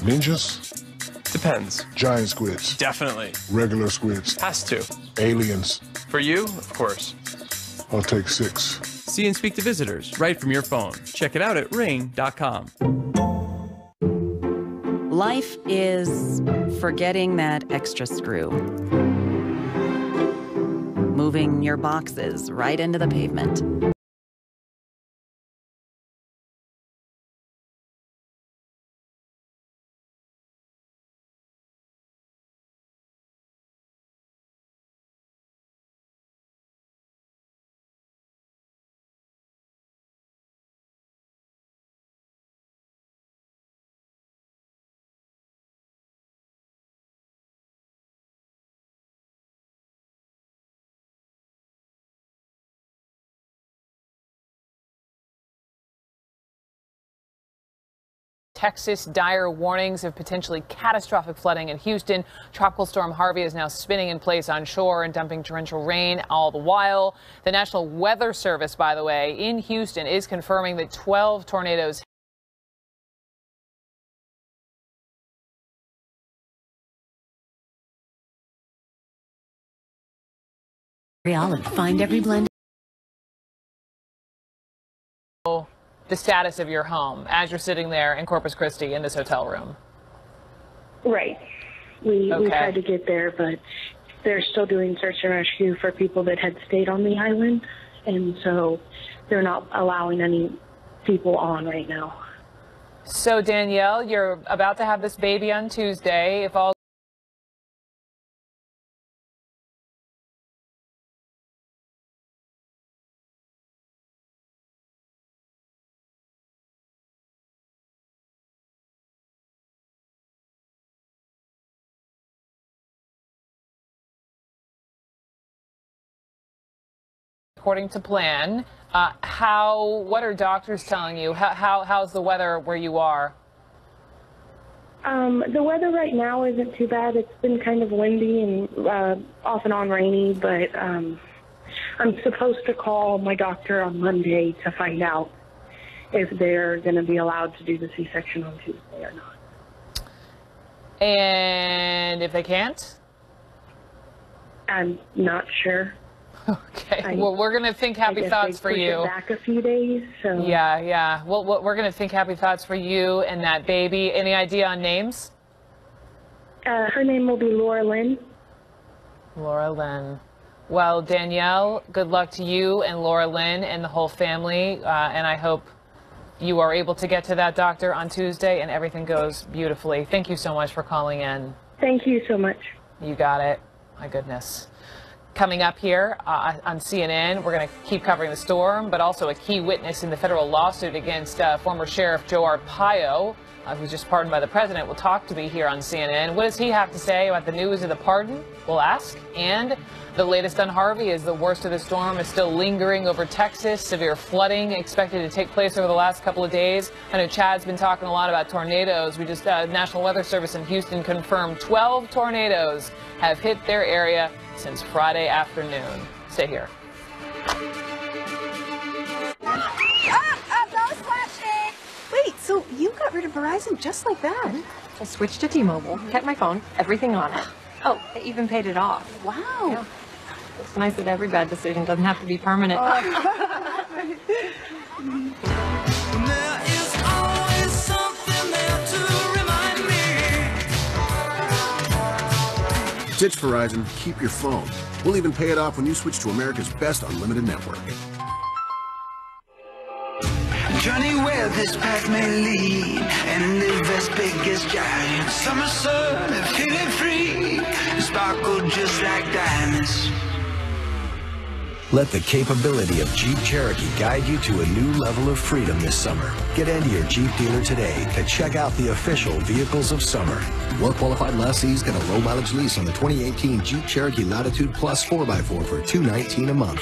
Ninjas? Depends. Giant squids? Definitely. Regular squids? Has to. Aliens? For you, of course. I'll take 6. See and speak to visitors right from your phone. Check it out at ring.com. Life is forgetting that extra screw. Moving your boxes right into the pavement. Texas, dire warnings of potentially catastrophic flooding in Houston. Tropical storm Harvey is now spinning in place on shore and dumping torrential rain all the while. The National Weather Service, by the way, in Houston is confirming that 12 tornadoes Olive. Find every blend. the status of your home as you're sitting there in Corpus Christi in this hotel room. Right. We tried to get there, but they're still doing search and rescue for people that had stayed on the island, and so they're not allowing any people on right now. So, Danielle, you're about to have this baby on Tuesday. If all according to plan, what are doctors telling you? How's the weather where you are? The weather right now isn't too bad. It's been kind of windy and off and on rainy, but I'm supposed to call my doctor on Monday to find out if they're going to be allowed to do the C-section on Tuesday or not. And if they can't? I'm not sure. Okay. Well, we're going to think happy thoughts for you. Back a few days. So. Yeah. Well, we're going to think happy thoughts for you and that baby. Any idea on names? Her name will be Laura Lynn. Laura Lynn. Well, Danielle, good luck to you and Laura Lynn and the whole family. And I hope you are able to get to that doctor on Tuesday and everything goes beautifully. Thank you so much for calling in. Thank you so much. You got it. My goodness. Coming up here on CNN, we're going to keep covering the storm, but also a key witness in the federal lawsuit against former Sheriff Joe Arpaio, who's just pardoned by the president, will talk to me here on CNN. What does he have to say about the news of the pardon? We'll ask. And the latest on Harvey is the worst of the storm is still lingering over Texas. Severe flooding expected to take place over the last couple of days. I know Chad's been talking a lot about tornadoes. We just, National Weather Service in Houston confirmed 12 tornadoes have hit their area since Friday afternoon. Stay here. Those flashing! Wait, so you got rid of Verizon just like that? I switched to T-Mobile, kept my phone, everything on it. Oh, I even paid it off. Wow. Yeah. It's nice that every bad decision doesn't have to be permanent. Ditch Verizon, keep your phone. We'll even pay it off when you switch to America's best unlimited network. Journey where this path may lead and live as big as giants. Summer sun, feeling free, sparkle just like diamonds. Let the capability of Jeep Cherokee guide you to a new level of freedom this summer. Get into your Jeep dealer today to check out the official vehicles of summer. Well-qualified lessees get a low-mileage lease on the 2018 Jeep Cherokee Latitude Plus 4x4 for $219 a month.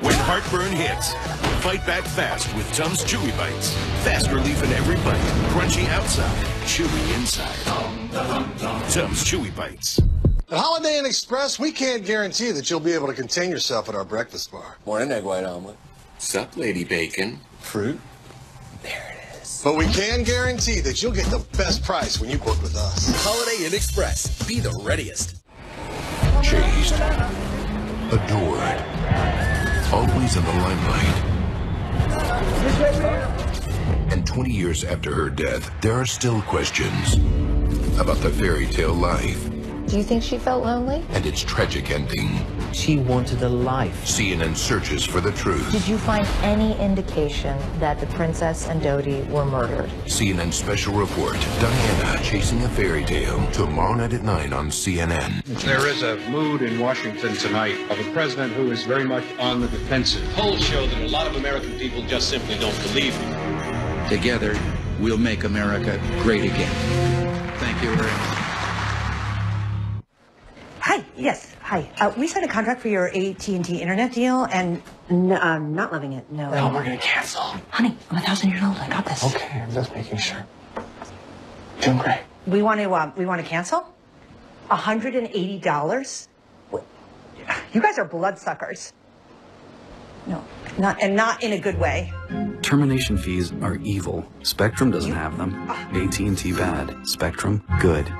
When heartburn hits, fight back fast with Tums Chewy Bites. Fast relief in every bite. Crunchy outside, chewy inside. Tums Chewy Bites. At Holiday Inn Express, we can't guarantee that you'll be able to contain yourself at our breakfast bar. Morning, egg white omelet. Sup, Lady Bacon? Fruit. There it is. But we can guarantee that you'll get the best price when you book with us. Holiday Inn Express. Be the readiest. Chased. Adored. Always in the limelight. And 20 years after her death, there are still questions about the fairy tale life. Do you think she felt lonely? And its tragic ending. She wanted a life. CNN searches for the truth. Did you find any indication that the princess and Dodi were murdered? CNN Special Report. Diana Chasing a Fairy Tale. Tomorrow night at 9 on CNN. There is a mood in Washington tonight of a president who is very much on the defensive. Polls show that a lot of American people just simply don't believe me. Together, we'll make America great again. Thank you very much. Hi, yes, hi. We signed a contract for your AT&T internet deal, and I'm not loving it, no. No, we're gonna cancel. Honey, I'm 1,000 years old. I got this. Okay, I'm just making sure. Doing great. We want to cancel? $180? You guys are bloodsuckers. No, not in a good way. Termination fees are evil. Spectrum doesn't have them. AT&T bad. Spectrum good.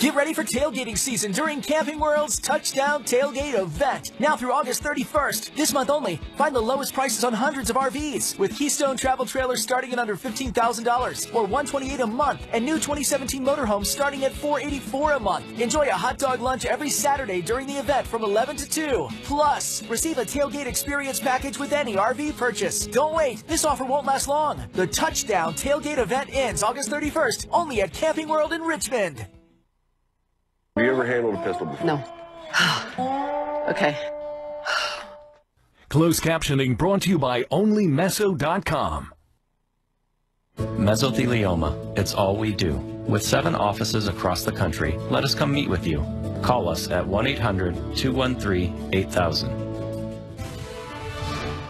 Get ready for tailgating season during Camping World's Touchdown Tailgate event. Now through August 31st. This month only, find the lowest prices on hundreds of RVs. With Keystone travel trailers starting at under $15,000 or $128 a month. And new 2017 motorhomes starting at $484 a month. Enjoy a hot dog lunch every Saturday during the event from 11 to 2. Plus, receive a tailgate experience package with any RV purchase. Don't wait. This offer won't last long. The Touchdown Tailgate event ends August 31st only at Camping World in Richmond. Have you ever handled a pistol before? No. Okay. Closed captioning brought to you by OnlyMeso.com. Mesothelioma. It's all we do. With 7 offices across the country, let us come meet with you. Call us at 1-800-213-8000.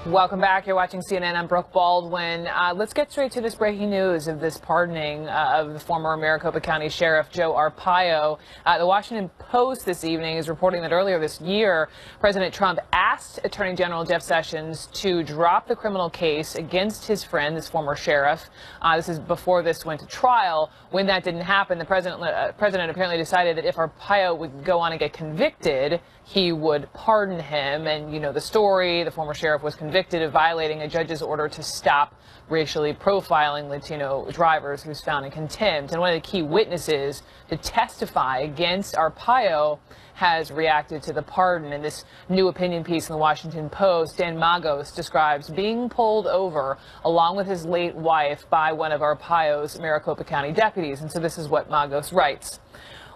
Welcome back. You're watching CNN. I'm Brooke Baldwin. Let's get straight to this breaking news of this pardoning of the former Maricopa County Sheriff Joe Arpaio. The Washington Post this evening is reporting that earlier this year, President Trump asked Attorney General Jeff Sessions to drop the criminal case against his friend, this former sheriff. This is before this went to trial. When that didn't happen, the president apparently decided that if Arpaio would go on and get convicted, he would pardon him. And you know the story. The former sheriff was convicted of violating a judge's order to stop racially profiling Latino drivers, who was found in contempt. And one of the key witnesses to testify against Arpaio has reacted to the pardon. In this new opinion piece in the Washington Post, Dan Magos describes being pulled over along with his late wife by one of Arpaio's Maricopa County deputies. And so this is what Magos writes.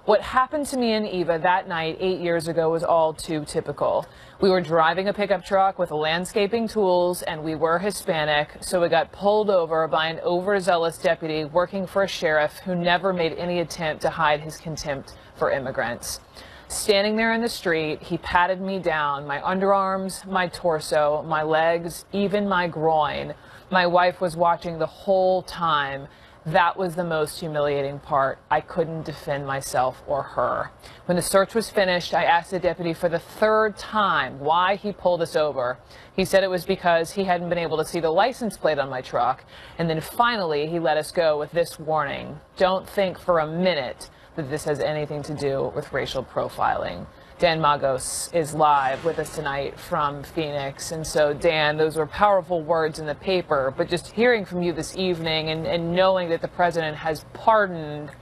What happened to me and Eva that night 8 years ago was all too typical. We were driving a pickup truck with landscaping tools, and we were Hispanic, so we got pulled over by an overzealous deputy working for a sheriff who never made any attempt to hide his contempt for immigrants. Standing there in the street, he patted me down, my underarms, my torso, my legs, even my groin. My wife was watching the whole time. That was the most humiliating part. I couldn't defend myself or her. When the search was finished, I asked the deputy for the 3rd time why he pulled us over. He said it was because he hadn't been able to see the license plate on my truck. And then finally, he let us go with this warning. Don't think for a minute that this has anything to do with racial profiling. Dan Magos is live with us tonight from Phoenix. And so, Dan, those were powerful words in the paper, but just hearing from you this evening and knowing that the president has pardoned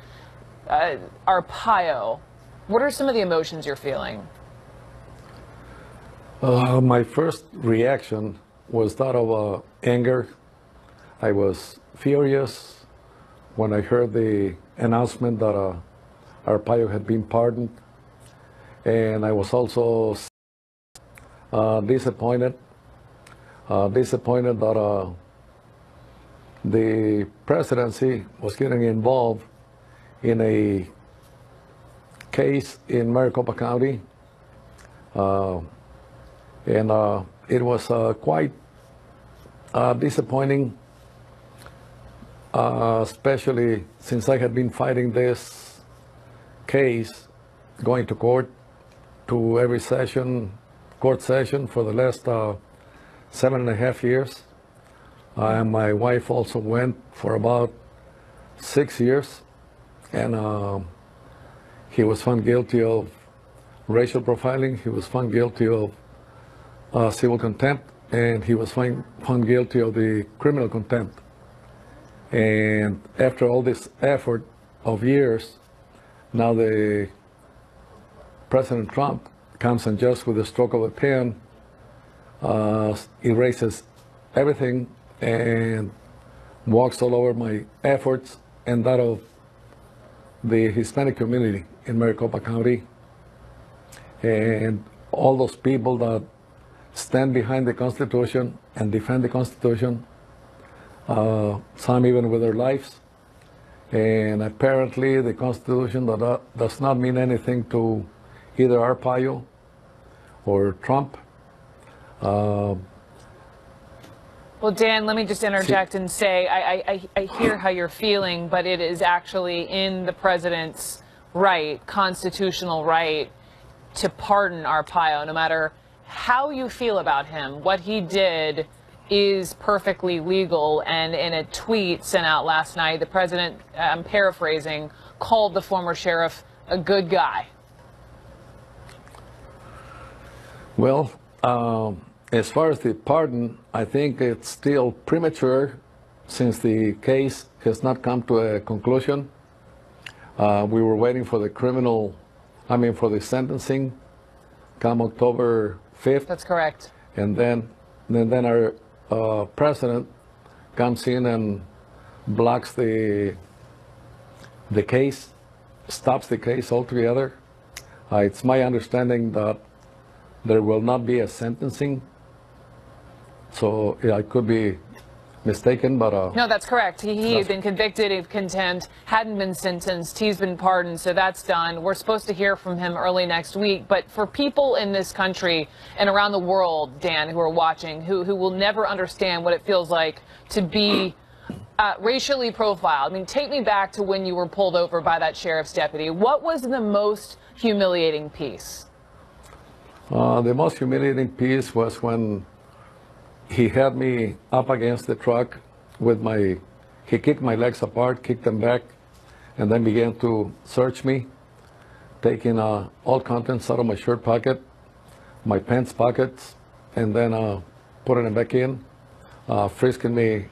Arpaio, what are some of the emotions you're feeling? My first reaction was that of anger. I was furious when I heard the announcement that Arpaio had been pardoned. And I was also disappointed that the presidency was getting involved in a case in Maricopa County. And it was quite disappointing, especially since I had been fighting this case, going to court, to every court session for the last 7.5 years. And my wife also went for about 6 years, and he was found guilty of racial profiling, he was found guilty of civil contempt, and he was found guilty of the criminal contempt. And after all this effort of years, now the President Trump comes and just with a stroke of a pen erases everything and walks all over my efforts and that of the Hispanic community in Maricopa County, and all those people that stand behind the Constitution and defend the Constitution, some even with their lives. And apparently the Constitution does not mean anything to either Arpaio or Trump. Well, Dan, let me just interject and say I hear how you're feeling, but it is actually in the president's right, constitutional right, to pardon Arpaio, no matter how you feel about him. What he did is perfectly legal, and in a tweet sent out last night, the president, I'm paraphrasing, called the former sheriff a good guy. Well, as far as the pardon, I think it's still premature since the case has not come to a conclusion. We were waiting for for the sentencing come October 5th. That's correct. And then our president comes in and blocks the case, stops the case altogether. It's my understanding that there will not be a sentencing. So I could be mistaken, but... No, that's correct. He had been convicted of contempt, hadn't been sentenced, he's been pardoned, so that's done. We're supposed to hear from him early next week. But for people in this country and around the world, Dan, who are watching, who will never understand what it feels like to be racially profiled. I mean, take me back to when you were pulled over by that sheriff's deputy. What was the most humiliating piece? The most humiliating piece was when he had me up against the truck with he kicked my legs apart, kicked them back, and then began to search me, taking all contents out of my shirt pocket, my pants pockets, and then putting them back in, frisking me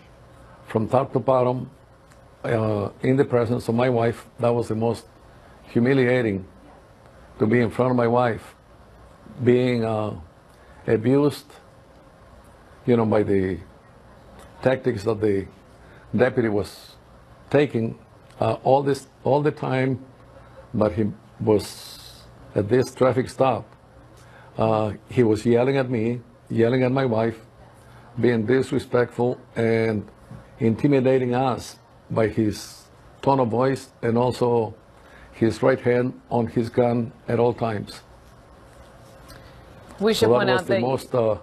from top to bottom in the presence of my wife. That was the most humiliating, to be in front of my wife, being abused, by the tactics that the deputy was taking all the time that he was at this traffic stop. He was yelling at me, yelling at my wife, being disrespectful and intimidating us by his tone of voice and also his right hand on his gun at all times. We should point out that I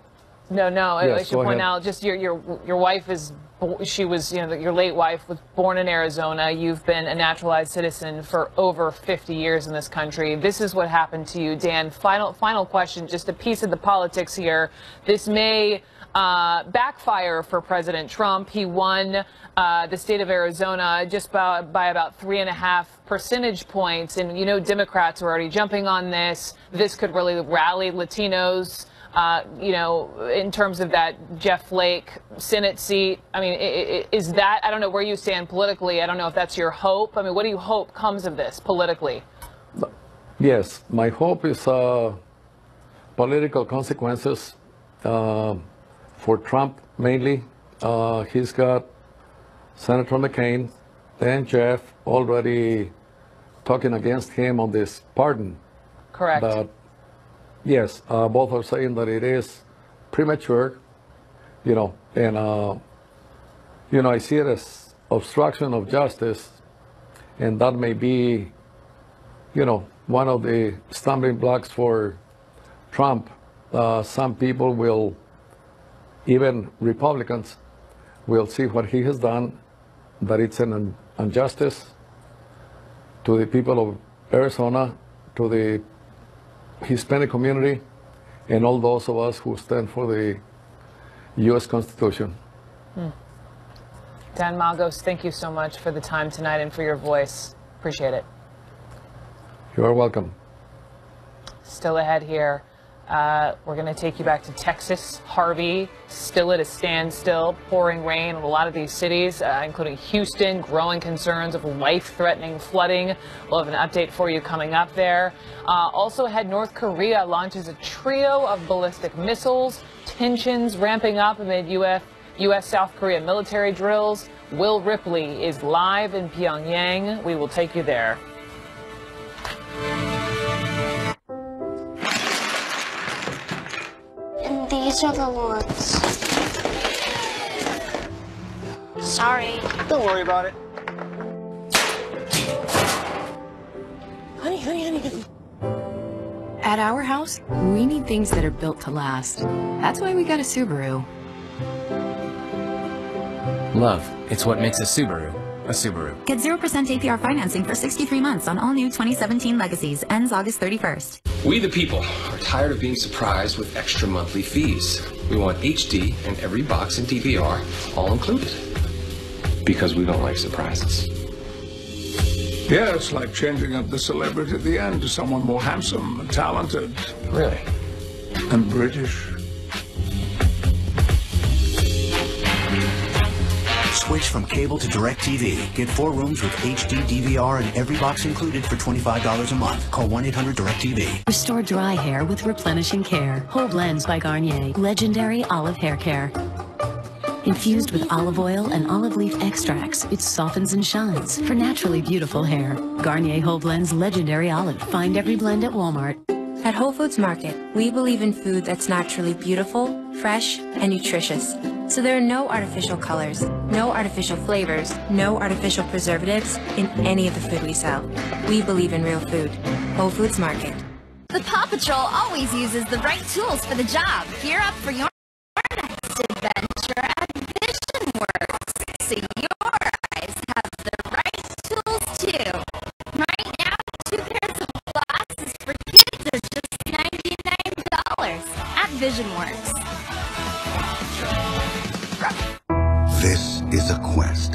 Yes, should point out just your wife your late wife was born in Arizona. You've been a naturalized citizen for over 50 years in this country. This is what happened to you, Dan. Final question, just a piece of the politics here. This may backfire for President Trump. He won the state of Arizona just by about 3.5 percentage points, and Democrats are already jumping on this. This could really rally Latinos. In terms of that Jeff Flake Senate seat. I mean, is that, I don't know where you stand politically. I don't know if that's your hope. I mean, what do you hope comes of this politically? Yes, my hope is political consequences for Trump mainly. He's got Senator McCain and Jeff already talking against him on this pardon. Correct. But yes, both are saying that it is premature, and I see it as obstruction of justice, and that may be, one of the stumbling blocks for Trump. Some people will, even Republicans, will see what he has done, that it's an injustice to the people of Arizona, to the Hispanic community, and all those of us who stand for the U.S. Constitution. Dan Magos, thank you so much for the time tonight and for your voice. Appreciate it. You are welcome. Still ahead here. We're going to take you back to Texas. Harvey, still at a standstill, pouring rain in a lot of these cities, including Houston, growing concerns of life-threatening flooding. We'll have an update for you coming up there. Also ahead, North Korea launches a trio of ballistic missiles. Tensions ramping up amid U.S.-South Korea military drills. Will Ripley is live in Pyongyang. We will take you there. And these are the ones. Sorry. Don't worry about it. Honey. At our house, we need things that are built to last. That's why we got a Subaru. Love, it's what makes a Subaru a Subaru. Get 0% APR financing for 63 months on all new 2017 Legacies. Ends August 31st. We the people are tired of being surprised with extra monthly fees. We want HD and every box and DVR all included. Because we don't like surprises. Yeah, it's like changing up the celebrity at the end to someone more handsome and talented. Really? And British. Switch from cable to DirecTV. Get 4 rooms with HD DVR and every box included for $25 a month. Call 1-800-DirecTV. Restore dry hair with replenishing care. Whole Blends by Garnier. Legendary olive hair care. Infused with olive oil and olive leaf extracts, it softens and shines for naturally beautiful hair. Garnier Whole Blends Legendary Olive. Find every blend at Walmart. At Whole Foods Market, we believe in food that's naturally beautiful, fresh, and nutritious. So there are no artificial colors, no artificial flavors, no artificial preservatives in any of the food we sell. We believe in real food. Whole Foods Market. The Paw Patrol always uses the right tools for the job. Gear up for your next adventure at VisionWorks, so your eyes have the right tools too. Right now, 2 pairs of glasses for kids are just $99 at VisionWorks. This is a quest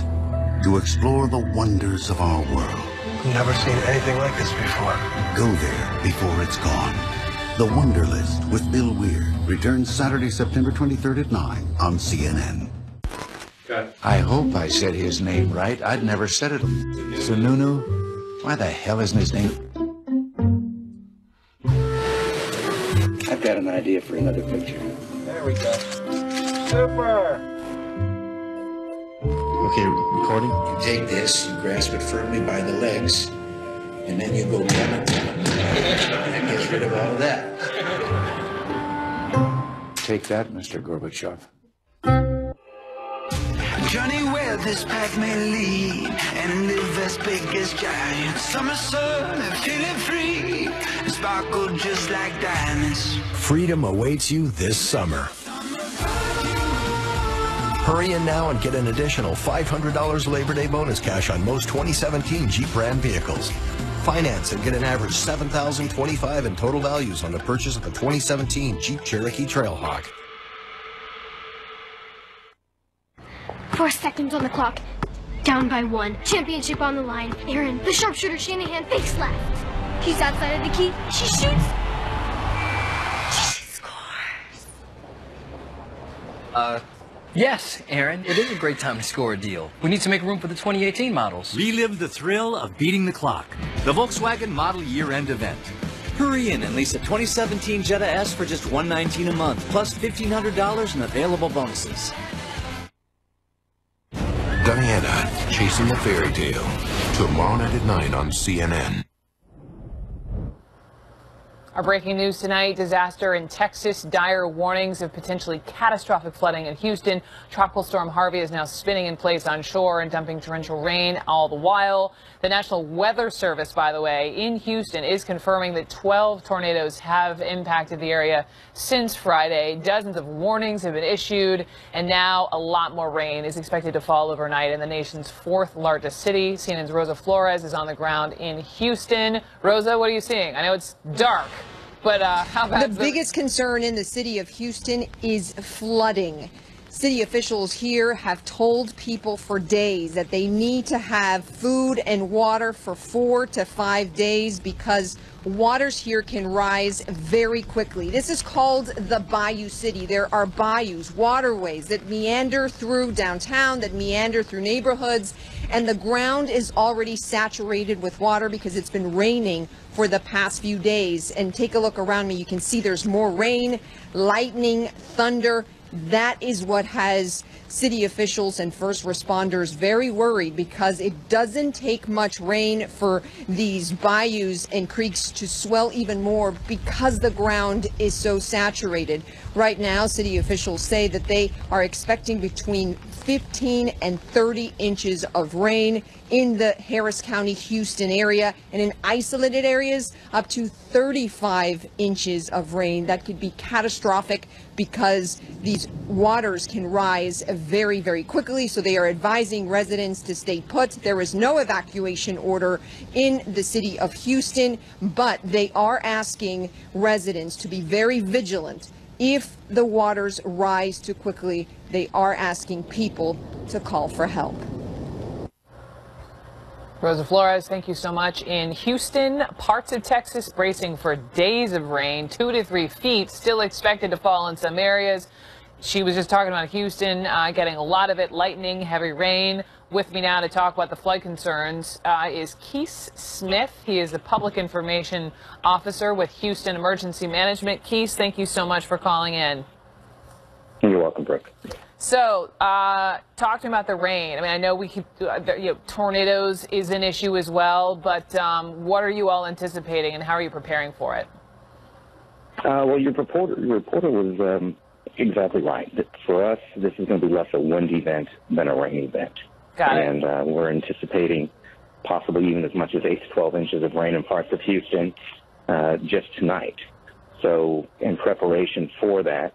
to explore the wonders of our world. Never seen anything like this before. Go there before it's gone. The Wonder List with Bill Weir returns Saturday, September 23rd at 9 on CNN. I hope I said his name right. I'd never said it. Sununu? Why the hell isn't his name? I've got an idea for another picture. There we go. Super! Okay, recording. You take this, you grasp it firmly by the legs, and then you go down it. And that gets rid of all of that. Take that, Mr. Gorbachev. Journey where this path may lead and live as big as giants. Summer sun, feeling free, sparkle just like diamonds. Freedom awaits you this summer. Hurry in now and get an additional $500 Labor Day bonus cash on most 2017 Jeep brand vehicles. Finance and get an average $7,025 in total values on the purchase of a 2017 Jeep Cherokee Trailhawk. 4 seconds on the clock. Down by 1. Championship on the line. Aaron, the sharpshooter Shanahan, fakes left. He's outside of the key. She shoots. She scores. Yes, Aaron, it is a great time to score a deal. We need to make room for the 2018 models. Relive the thrill of beating the clock. The Volkswagen Model Year-End Event. Hurry in and lease a 2017 Jetta S for just $119 a month, plus $1,500 in available bonuses. Diana, Chasing a Fairy Tale. Tomorrow night at 9 on CNN. Our breaking news tonight, disaster in Texas, dire warnings of potentially catastrophic flooding in Houston. Tropical storm Harvey is now spinning in place on shore and dumping torrential rain all the while. The National Weather Service, by the way, in Houston is confirming that 12 tornadoes have impacted the area since Friday. Dozens of warnings have been issued, and now a lot more rain is expected to fall overnight in the nation's fourth largest city. CNN's Rosa Flores is on the ground in Houston. Rosa, what are you seeing? I know it's dark, but how bad? The biggest concern in the city of Houston is flooding. City officials here have told people for days that they need to have food and water for 4 to 5 days because waters here can rise very quickly. This is called the Bayou City. There are bayous, waterways that meander through downtown, that meander through neighborhoods, and the ground is already saturated with water because it's been raining for the past few days. And take a look around me. You can see there's more rain, lightning, thunder. That is what has city officials and first responders very worried because it doesn't take much rain for these bayous and creeks to swell even more because the ground is so saturated. Right now, city officials say that they are expecting between 15 and 30 inches of rain in the Harris County, Houston area, and in isolated areas up to 35 inches of rain. That could be catastrophic because these waters can rise very, very quickly. So they are advising residents to stay put. There is no evacuation order in the city of Houston, but they are asking residents to be very vigilant. If the waters rise too quickly, they are asking people to call for help. Rosa Flores, thank you so much. In Houston, parts of Texas bracing for days of rain, 2 to 3 feet, still expected to fall in some areas. She was just talking about Houston getting a lot of it, lightning, heavy rain. With me now to talk about the flood concerns is Keith Smith. He is the Public Information Officer with Houston Emergency Management. Keith, thank you so much for calling in. You're welcome, Brooke. So, talking about the rain, I mean, I know we keep, tornadoes is an issue as well, but what are you all anticipating and how are you preparing for it? Well, your reporter was exactly right. For us, this is going to be less a wind event than a rain event. Got it. And we're anticipating possibly even as much as 8 to 12 inches of rain in parts of Houston just tonight. So in preparation for that,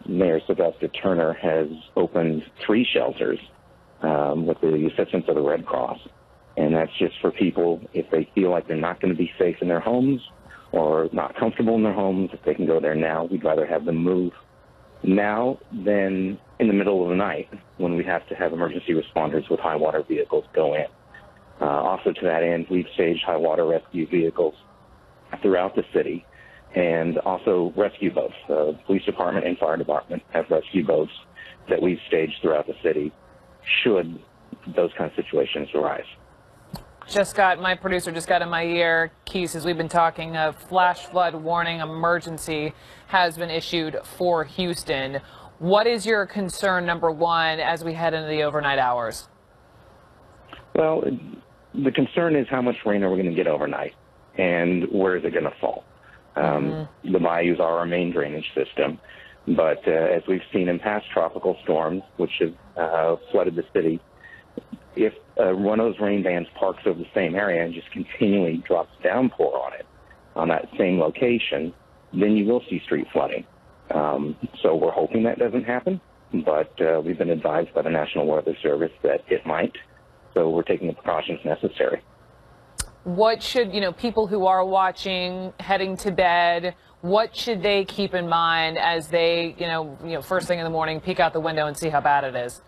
Mayor Sylvester Turner has opened 3 shelters with the assistance of the Red Cross. And that's just for people if they feel like they're not going to be safe in their homes or not comfortable in their homes, if they can go there now. We'd rather have them move now than in the middle of the night when we have to have emergency responders with high water vehicles go in. Also to that end, we've staged high water rescue vehicles throughout the city and also rescue boats. The police department and fire department have rescue boats that we've staged throughout the city should those kind of situations arise. My producer just got in my ear, Keith, as we've been talking, a flash flood warning emergency has been issued for Houston. What is your concern, number one, as we head into the overnight hours? Well, the concern is how much rain are we going to get overnight and where is it going to fall? The bayous are our main drainage system, but as we've seen in past tropical storms, which have flooded the city, if one of those rain bands parks over the same area and just continually drops downpour on it, on that same location, then you will see street flooding. So we're hoping that doesn't happen, but we've been advised by the National Weather Service that it might, so we're taking the precautions necessary. What should, people who are watching, heading to bed, what should they keep in mind as they, first thing in the morning, peek out the window and see how bad it is?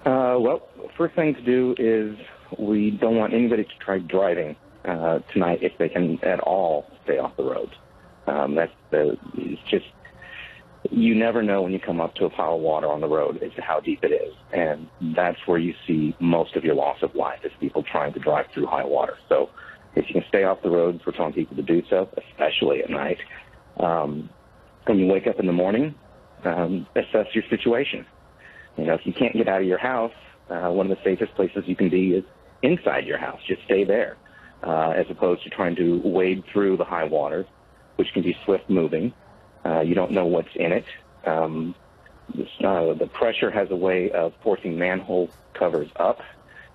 Well, first thing to do is we don't want anybody to try driving tonight if they can at all stay off the roads. It's just, you never know when you come up to a pile of water on the road as to how deep it is. And that's where you see most of your loss of life is people trying to drive through high water. So if you can stay off the roads, we're telling people to do so, especially at night. When you wake up in the morning, assess your situation. If you can't get out of your house, one of the safest places you can be is inside your house. Just stay there. as opposed to trying to wade through the high water, which can be swift-moving. You don't know what's in it. The pressure has a way of forcing manhole covers up,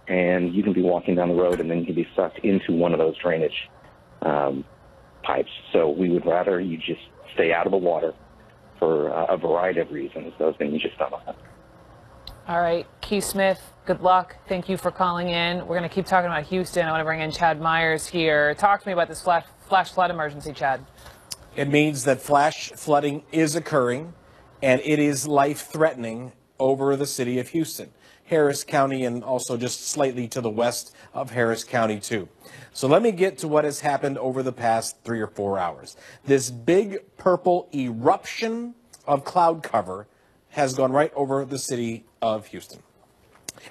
and you can be walking down the road and then you can be sucked into one of those drainage pipes. So we would rather you just stay out of the water for a variety of reasons, those things you just don't know. All right, Keith Smith, good luck. Thank you for calling in. We're going to keep talking about Houston. I want to bring in Chad Myers here. Talk to me about this flash flood emergency, Chad. It means that flash flooding is occurring, and it is life-threatening over the city of Houston, Harris County, and also just slightly to the west of Harris County, too. So let me get to what has happened over the past 3 or 4 hours. This big purple eruption of cloud cover has gone right over the city of Houston.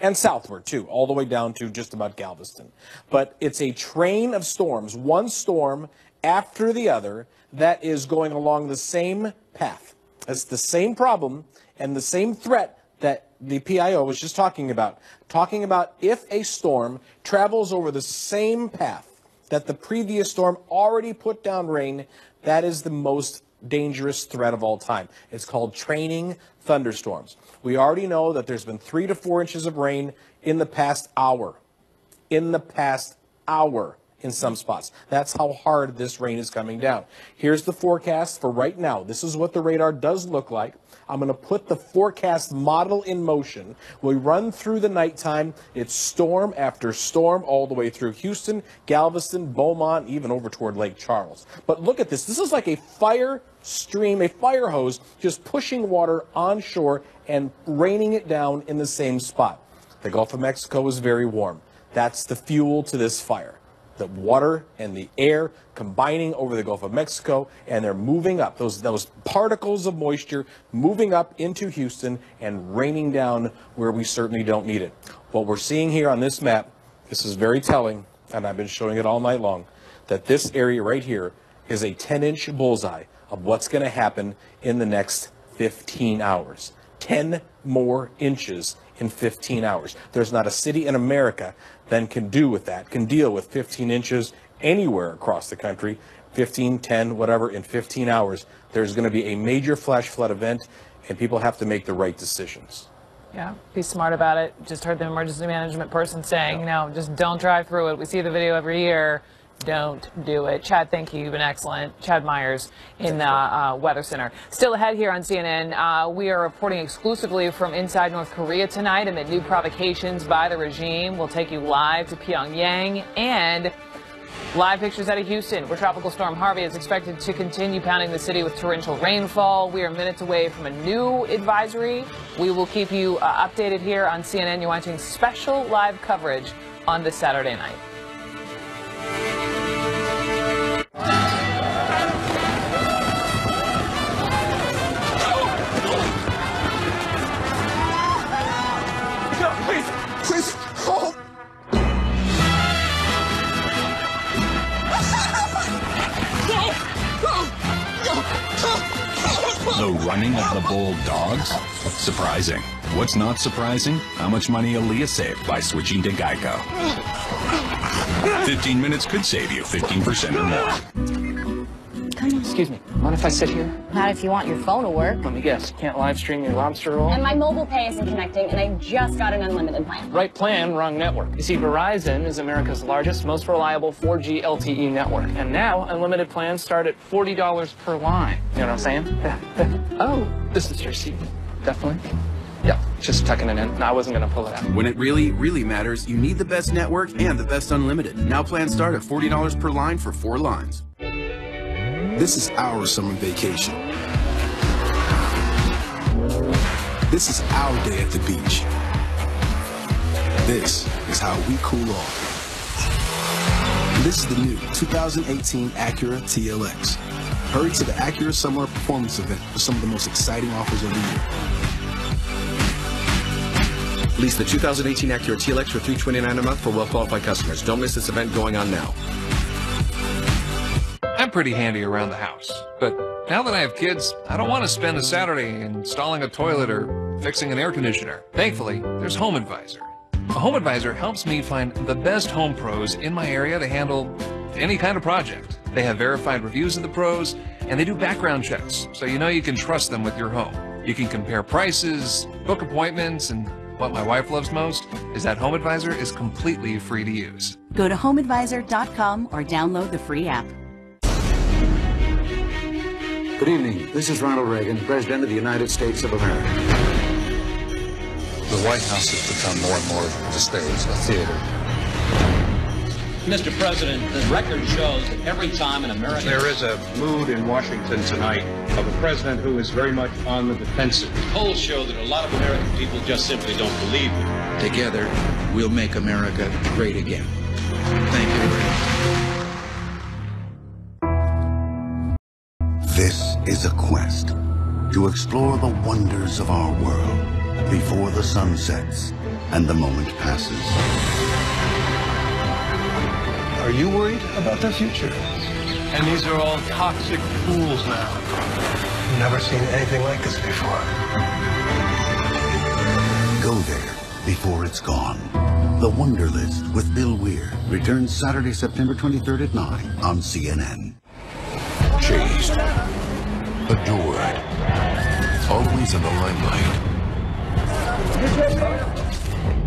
And southward, too, all the way down to just about Galveston. But it's a train of storms, one storm after the other, that is going along the same path. It's the same problem and the same threat that the PIO was just talking about if a storm travels over the same path that the previous storm already put down rain, that is the most dangerous threat of all time. It's called training thunderstorms. We already know that there's been 3 to 4 inches of rain in the past hour. In some spots. That's how hard this rain is coming down. Here's the forecast for right now. This is what the radar does look like. I'm going to put the forecast model in motion. We run through the nighttime. It's storm after storm all the way through Houston, Galveston, Beaumont, even over toward Lake Charles. But look at this. This is like a fire stream, a fire hose, just pushing water onshore and raining it down in the same spot. The Gulf of Mexico is very warm. That's the fuel to this fire. The water and the air combining over the Gulf of Mexico, and they're moving up. Those particles of moisture moving up into Houston and raining down where we certainly don't need it. What we're seeing here on this map, this is very telling, and I've been showing it all night long, that this area right here is a 10-inch bullseye of what's going to happen in the next 15 hours. 10 more inches in 15 hours. There's not a city in America that can deal with 15 inches anywhere across the country, 15, 10, whatever, in 15 hours. There's going to be a major flash flood event, and people have to make the right decisions. Yeah, be smart about it. Just heard the emergency management person saying, no, just don't drive through it. We see the video every year. Don't do it. Chad, thank you. You've been excellent. Chad Myers in the Weather Center. Still ahead here on CNN, we are reporting exclusively from inside North Korea tonight amid new provocations by the regime. We'll take you live to Pyongyang and live pictures out of Houston, where Tropical Storm Harvey is expected to continue pounding the city with torrential rainfall. We are minutes away from a new advisory. We will keep you updated here on CNN. You're watching special live coverage on this Saturday night. The running of the bulldogs? Surprising. What's not surprising? How much money Aaliyah saved by switching to Geico. 15 minutes could save you 15% or more. Excuse me, mind if I sit here? Not if you want your phone to work. Let me guess, you can't live stream your lobster roll? And my mobile pay isn't connecting, and I just got an unlimited plan. Right plan, wrong network. You see, Verizon is America's largest, most reliable 4G LTE network. And now, unlimited plans start at $40 per line. You know what I'm saying? Oh, this is your seat. Definitely. Yeah, just tucking it in. No, I wasn't going to pull it out. When it really, really matters, you need the best network and the best unlimited. Now plans start at $40 per line for 4 lines. This is our summer vacation. This is our day at the beach. This is how we cool off. This is the new 2018 Acura TLX. Hurry to the Acura Summer Performance Event for some of the most exciting offers of the year. Lease the 2018 Acura TLX for $329 a month for well-qualified customers. Don't miss this event going on now. I'm pretty handy around the house, but now that I have kids, I don't want to spend a Saturday installing a toilet or fixing an air conditioner. Thankfully, there's Home Advisor. A home advisor helps me find the best home pros in my area to handle any kind of project. They have verified reviews of the pros, and they do background checks, so you know you can trust them with your home. You can compare prices, book appointments, and what my wife loves most is that Home Advisor is completely free to use. Go to homeadvisor.com or download the free app. Good evening. This is Ronald Reagan, President of the United States of America. The White House has become more and more the stage, a theater. Mr. President, the record shows that every time in America... There is a mood in Washington tonight of a president who is very much on the defensive. Polls show that a lot of American people just simply don't believe it. Together, we'll make America great again. Thank you. This is a quest to explore the wonders of our world before the sun sets and the moment passes. Are you worried about the future? And these are all toxic fools now. Never seen anything like this before. Go there before it's gone. The Wonder List with Bill Weir returns Saturday, September 23rd at 9 on CNN. Chased, adored, always in the limelight.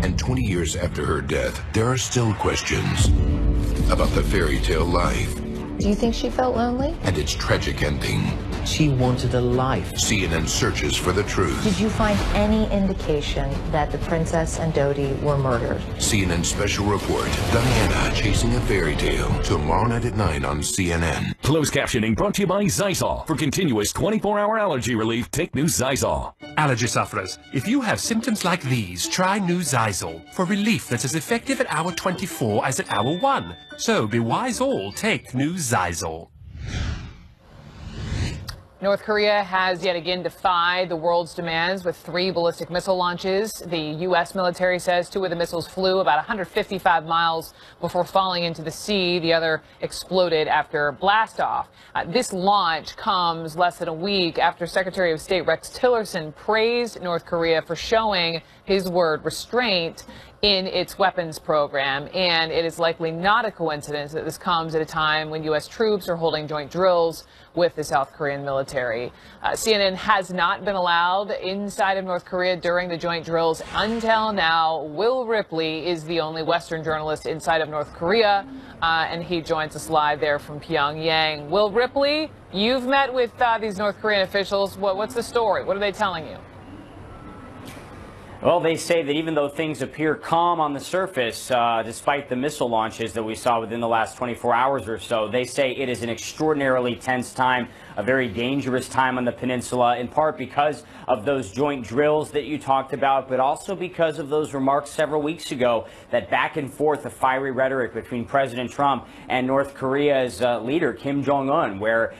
And 20 years after her death, there are still questions about the fairy tale life. Do you think she felt lonely? And its tragic ending. She wanted a life. CNN searches for the truth. Did you find any indication that the princess and Dodi were murdered? CNN Special Report, Diana Chasing a Fairy Tale, tomorrow night at 9 on CNN. Closed captioning brought to you by Zysol. For continuous 24-hour allergy relief, take new Zysol. Allergy sufferers, if you have symptoms like these, try new Zysol for relief that's as effective at hour 24 as at hour 1. So be wise all, take new Zysol. North Korea has yet again defied the world's demands with 3 ballistic missile launches. The U.S. military says 2 of the missiles flew about 155 miles before falling into the sea. The other exploded after blastoff. This launch comes less than a week after Secretary of State Rex Tillerson praised North Korea for showing his word restraint in its weapons program, and it is likely not a coincidence that this comes at a time when U.S. troops are holding joint drills with the South Korean military. CNN has not been allowed inside of North Korea during the joint drills until now. Will Ripley is the only Western journalist inside of North Korea, and he joins us live there from Pyongyang. Will Ripley, you've met with these North Korean officials. What's the story? What are they telling you? Well, they say that even though things appear calm on the surface, despite the missile launches that we saw within the last 24 hours or so, they say it is an extraordinarily tense time, a very dangerous time on the peninsula, in part because of those joint drills that you talked about, but also because of those remarks several weeks ago, that back and forth of fiery rhetoric between President Trump and North Korea's leader, Kim Jong-un, where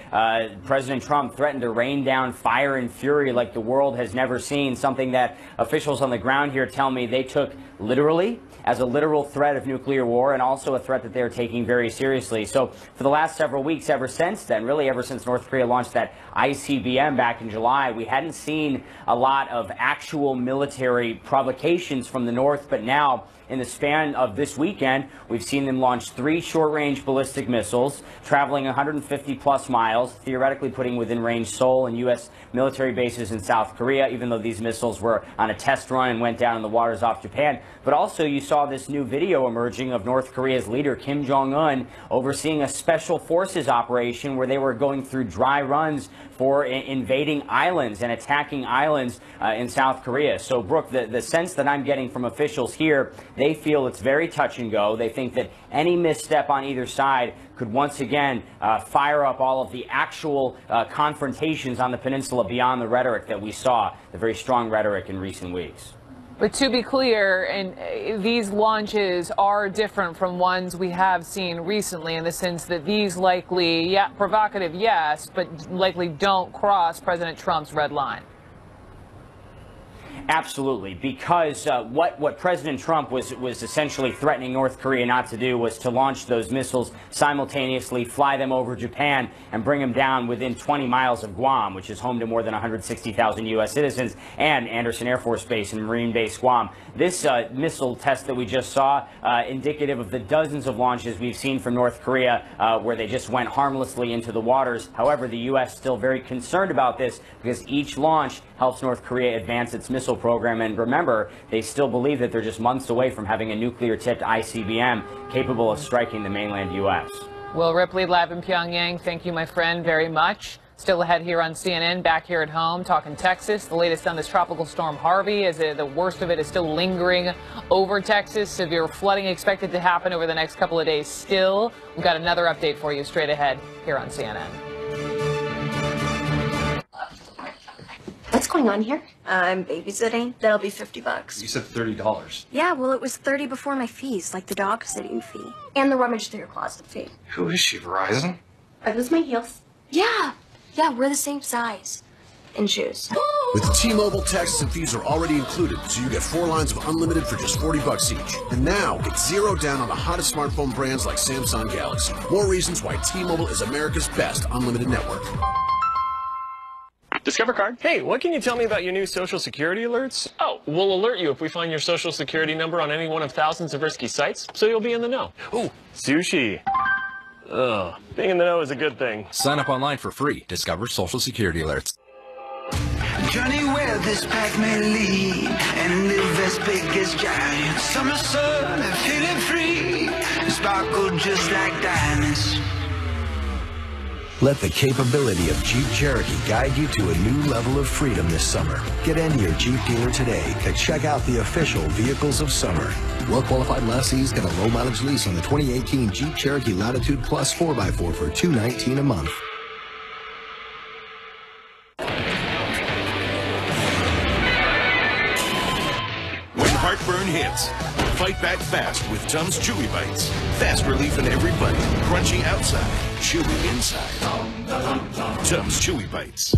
President Trump threatened to rain down fire and fury like the world has never seen, something that officials on the ground here tell me they took literally as a literal threat of nuclear war, and also a threat that they're taking very seriously. So for the last several weeks, ever since then, really ever since North Korea launched that ICBM back in July, we hadn't seen a lot of actual military provocations from the North, but now in the span of this weekend, we've seen them launch 3 short-range ballistic missiles, traveling 150-plus miles, theoretically putting within range Seoul and U.S. military bases in South Korea, even though these missiles were on a test run and went down in the waters off Japan. But also, you saw this new video emerging of North Korea's leader, Kim Jong-un, overseeing a special forces operation where they were going through dry runs for invading islands and attacking islands in South Korea. So, Brooke, the sense that I'm getting from officials here, they feel it's very touch and go. They think that any misstep on either side could once again fire up all of the actual confrontations on the peninsula beyond the rhetoric that we saw, the very strong rhetoric in recent weeks. But to be clear, and these launches are different from ones we have seen recently in the sense that these likely, yeah, provocative, yes, but likely don't cross President Trump's red line. Absolutely, because what President Trump was essentially threatening North Korea not to do was to launch those missiles simultaneously, fly them over Japan, and bring them down within 20 miles of Guam, which is home to more than 160,000 U.S. citizens, and Anderson Air Force Base and Marine Base Guam. This missile test that we just saw, indicative of the dozens of launches we've seen from North Korea, where they just went harmlessly into the waters. However, the U.S. still very concerned about this because each launch helps North Korea advance its missile program. And remember, they still believe that they're just months away from having a nuclear-tipped ICBM capable of striking the mainland U.S. Will Ripley, live in Pyongyang, thank you, my friend, very much. Still ahead here on CNN, back here at home, talking Texas. The latest on this tropical storm Harvey, as the worst of it is still lingering over Texas. Severe flooding expected to happen over the next couple of days still. We've got another update for you straight ahead here on CNN. What's going on here? I'm babysitting. That'll be $50. You said $30. Yeah, well, it was $30 before my fees, like the dog sitting fee. And the rummage through your closet fee. Who is she, Verizon? Are those my heels? Yeah, we're the same size. And shoes. With T-Mobile, taxes and fees are already included, so you get 4 lines of unlimited for just $40 each. And now, get 0 down on the hottest smartphone brands like Samsung Galaxy. More reasons why T-Mobile is America's best unlimited network. Discover card. Hey, what can you tell me about your new Social Security alerts? Oh, we'll alert you if we find your Social Security number on any one of thousands of risky sites, so you'll be in the know. Ooh, sushi. Ugh, being in the know is a good thing. Sign up online for free. Discover Social Security alerts. Johnny, where this path may lead, and live as big as giants. Summer sun and feeling free, sparkle just like diamonds. Let the capability of Jeep Cherokee guide you to a new level of freedom this summer. Get into your Jeep dealer today to check out the official vehicles of summer. Well-qualified lessees get a low-mileage lease on the 2018 Jeep Cherokee Latitude Plus 4x4 for $219 a month. When heartburn hits, fight back fast with Tums Chewy Bites. Fast relief in every bite, crunchy outside, chewy inside. Tums Chewy Bites.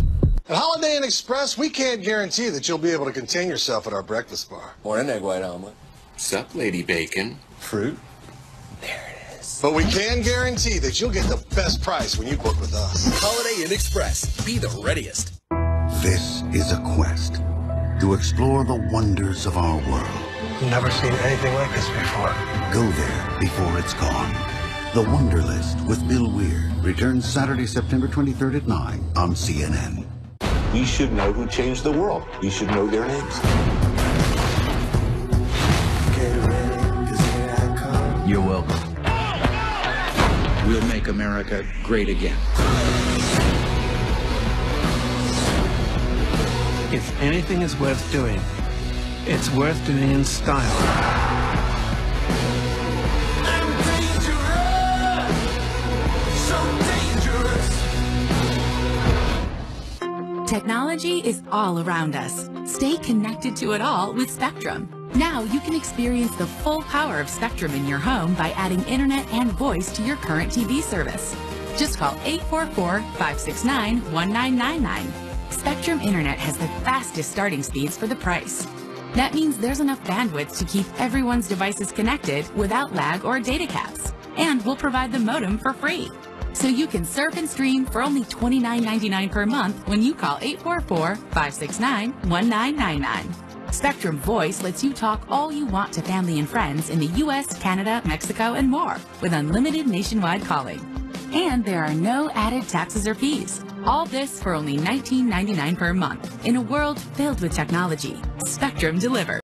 At Holiday Inn Express, we can't guarantee that you'll be able to contain yourself at our breakfast bar. Or an egg white omelet. Sup, Lady Bacon? Fruit. There it is. But we can guarantee that you'll get the best price when you book with us. Holiday Inn Express. Be the readiest. This is a quest to explore the wonders of our world. Never seen anything like this before. Go there before it's gone. The Wonder List with Bill Weir returns Saturday, September 23rd at 9 on CNN. You should know who changed the world. You should know their names. You're welcome. We'll make America great again. If anything is worth doing, it's worth doing in style. Technology is all around us. Stay connected to it all with Spectrum. Now you can experience the full power of Spectrum in your home by adding internet and voice to your current TV service. Just call 844-569-1999. Spectrum Internet has the fastest starting speeds for the price. That means there's enough bandwidth to keep everyone's devices connected without lag or data caps. And we'll provide the modem for free. So you can surf and stream for only $29.99 per month when you call 844-569-1999. Spectrum Voice lets you talk all you want to family and friends in the US, Canada, Mexico, and more with unlimited nationwide calling. And there are no added taxes or fees. All this for only $19.99 per month in a world filled with technology. Spectrum delivers.